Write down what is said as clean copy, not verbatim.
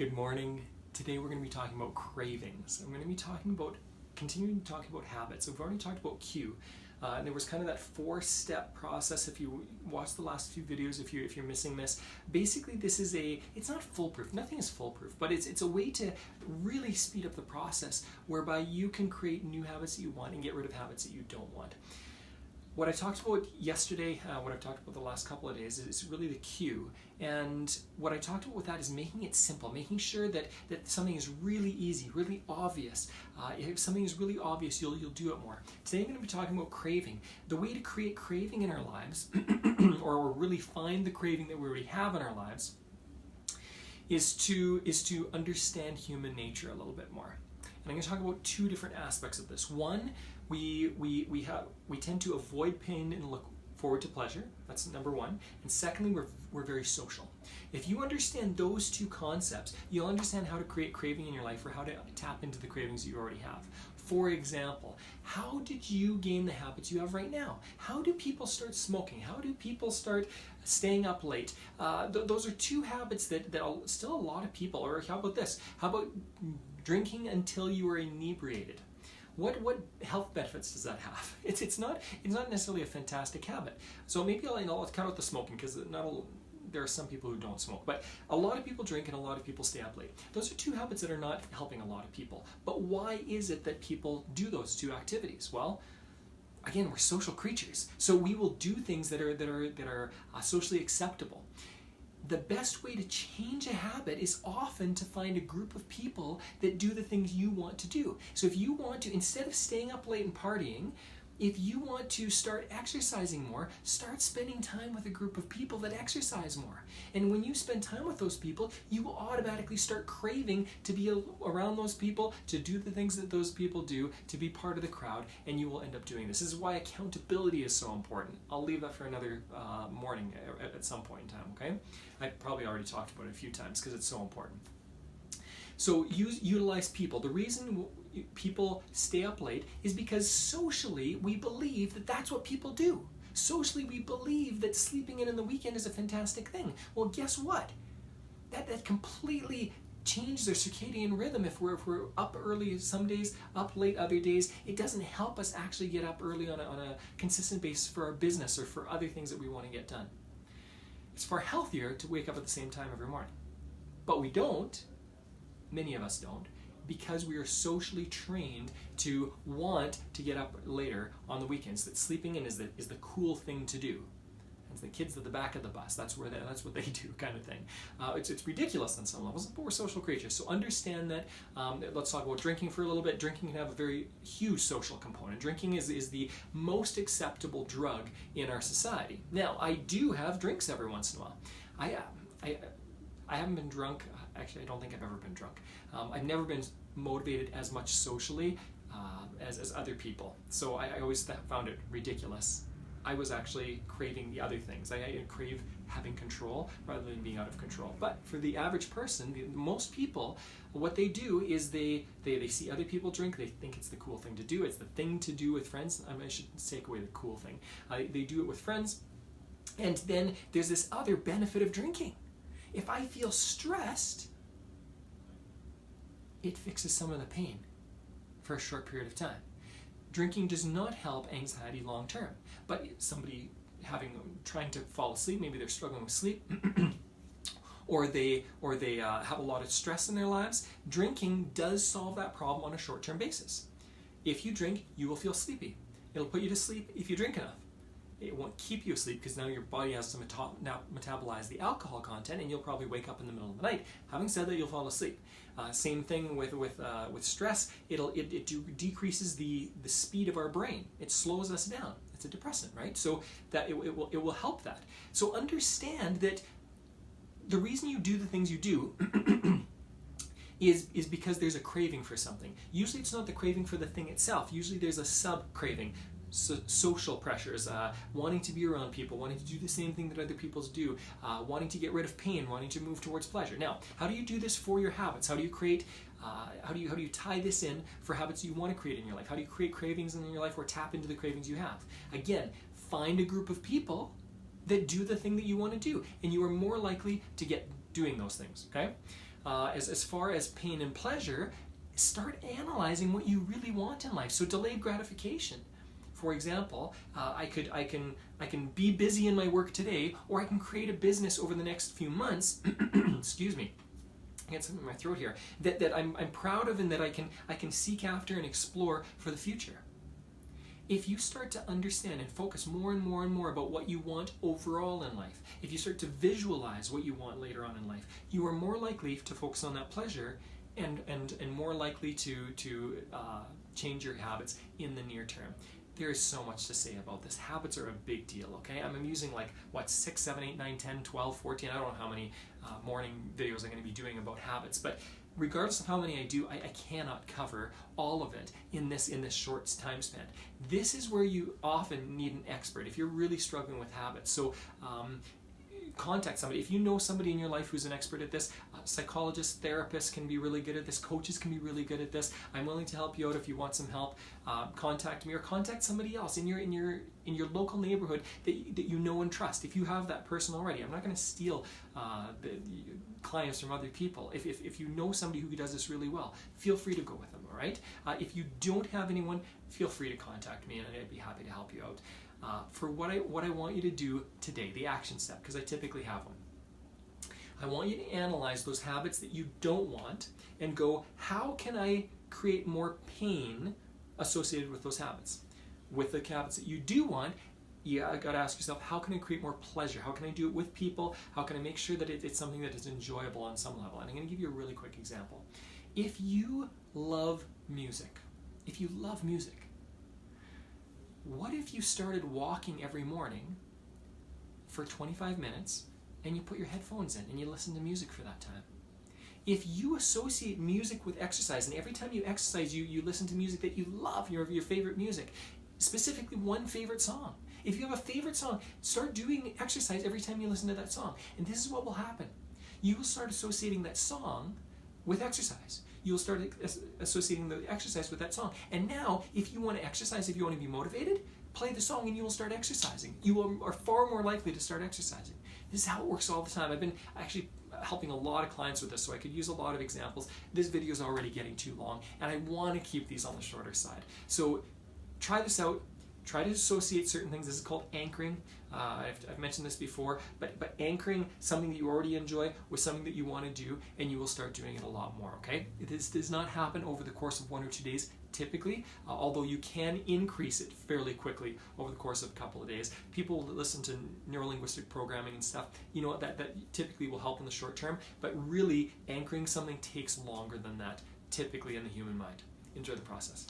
Good morning. Today we're going to be talking about cravings. I'm going to be continuing to talk about habits. We've already talked about cue. And there was kind of that 4-step process. If you watch the last few videos, if you're missing this, basically this is it's not foolproof. Nothing is foolproof, but it's a way to really speed up the process whereby you can create new habits that you want and get rid of habits that you don't want. What I talked about yesterday, what I've talked about the last couple of days, is really the cue. And what I talked about with that is making it simple, making sure that something is really easy, really obvious. If something is really obvious, you'll do it more. Today I'm going to be talking about craving. The way to create craving in our lives, or really find the craving that we already have in our lives, is to understand human nature a little bit more. And I'm going to talk about 2 different aspects of this. One, we tend to avoid pain and look forward to pleasure. That's number 1. And secondly, we're very social. If you understand those 2 concepts, you'll understand how to create craving in your life or how to tap into the cravings that you already have. For example, how did you gain the habits you have right now? How do people start smoking? How do people start staying up late? Those are 2 habits that still a lot of people, or how about this? How about drinking until you are inebriated? What health benefits does that have? It's not necessarily a fantastic habit. So maybe I'll cut out the smoking, because there are some people who don't smoke, but a lot of people drink and a lot of people stay up late. Those are 2 habits that are not helping a lot of people. But why is it that people do those 2 activities? Well, again, we're social creatures, so we will do things that are socially acceptable. The best way to change a habit is often to find a group of people that do the things you want to do. So if you want to, instead of staying up late and partying, if you want to start exercising more, start spending time with a group of people that exercise more. And when you spend time with those people, you will automatically start craving to be around those people, to do the things that those people do, to be part of the crowd, and you will end up doing this. This is why accountability is so important. I'll leave that for another morning at some point in time, okay? I probably already talked about it a few times because it's so important. So utilize people. The reason people stay up late is because socially we believe that that's what people do. Socially we believe that sleeping in the weekend is a fantastic thing. Well, guess what? That completely changes our circadian rhythm. If we're up early some days, up late other days, it doesn't help us actually get up early on a consistent basis for our business or for other things that we want to get done. It's far healthier to wake up at the same time every morning. But we don't. Many of us don't, because we are socially trained to want to get up later on the weekends. That sleeping in is the cool thing to do. It's the kids at the back of the bus. That's what they do, kind of thing. It's ridiculous on some levels, but we're social creatures. So understand that. Let's talk about drinking for a little bit. Drinking can have a very huge social component. Drinking is the most acceptable drug in our society. Now, I do have drinks every once in a while. I haven't been drunk. Actually, I don't think I've ever been drunk. I've never been motivated as much socially as other people. So I always found it ridiculous. I was actually craving the other things. I crave having control rather than being out of control. But for the average person, most people, what they do is they see other people drink. They think it's the cool thing to do. It's the thing to do with friends. I should take away the cool thing. They do it with friends. And then there's this other benefit of drinking. If I feel stressed, it fixes some of the pain for a short period of time. Drinking does not help anxiety long term, but somebody trying to fall asleep, maybe they're struggling with sleep, or they have a lot of stress in their lives, drinking does solve that problem on a short-term basis. If you drink, you will feel sleepy. It'll put you to sleep if you drink enough. It won't keep you asleep because now your body has to metabolize the alcohol content, and you'll probably wake up in the middle of the night. Having said that, you'll fall asleep. Same thing with stress. It decreases the speed of our brain. It slows us down. It's a depressant, right? So that it will help that. So understand that the reason you do the things you do is because there's a craving for something. Usually it's not the craving for the thing itself. Usually there's a sub-craving. Social pressures, wanting to be around people, wanting to do the same thing that other people do, wanting to get rid of pain, wanting to move towards pleasure. Now, how do you do this for your habits? How do you create? How do you tie this in for habits you want to create in your life? How do you create cravings in your life or tap into the cravings you have? Again, find a group of people that do the thing that you want to do, and you are more likely to get doing those things. Okay. as far as pain and pleasure, start analyzing what you really want in life. So delayed gratification. For example, I can be busy in my work today, or I can create a business over the next few months. Excuse me, I got something in my throat here. That I'm proud of, and that I can seek after and explore for the future. If you start to understand and focus more and more and more about what you want overall in life, if you start to visualize what you want later on in life, you are more likely to focus on that pleasure, and more likely to change your habits in the near term. There is so much to say about this. Habits are a big deal, okay? I'm using 6, 7, 8, 9, 10, 12, 14, I don't know how many morning videos I'm going to be doing about habits, but regardless of how many I do, I cannot cover all of it in this short time span. This is where you often need an expert if you're really struggling with habits. So contact somebody. If you know somebody in your life who's an expert at this, psychologists, therapists can be really good at this, coaches can be really good at this. I'm willing to help you out if you want some help. Contact me, or contact somebody else in your local neighborhood that you know and trust. If you have that person already, I'm not going to steal the clients from other people. If you know somebody who does this really well, feel free to go with them. All right. If you don't have anyone, feel free to contact me, and I'd be happy to help you out. For what I want you to do today, the action step, because I typically have them. I want you to analyze those habits that you don't want and go, how can I create more pain associated with those habits? With the habits that you do want, you got to ask yourself, how can I create more pleasure? How can I do it with people? How can I make sure that it's something that is enjoyable on some level? And I'm going to give you a really quick example. If you love music, what if you started walking every morning for 25 minutes and you put your headphones in and you listen to music for that time? If you associate music with exercise, and every time you exercise you listen to music that you love, your favorite music, specifically one favorite song. If you have a favorite song, start doing exercise every time you listen to that song. And this is what will happen. You will start associating that song with exercise. You'll start associating the exercise with that song. And now, if you want to exercise, if you want to be motivated, play the song and you will start exercising. You are far more likely to start exercising. This is how it works all the time. I've been actually helping a lot of clients with this, so I could use a lot of examples. This video is already getting too long, and I want to keep these on the shorter side. So try this out. Try to associate certain things. This is called anchoring. I've mentioned this before, but anchoring something that you already enjoy with something that you want to do, and you will start doing it a lot more, okay? This does not happen over the course of 1 or 2 days, typically, although you can increase it fairly quickly over the course of a couple of days. People that listen to neurolinguistic programming and stuff, you know, that typically will help in the short term, but really anchoring something takes longer than that, typically in the human mind. Enjoy the process.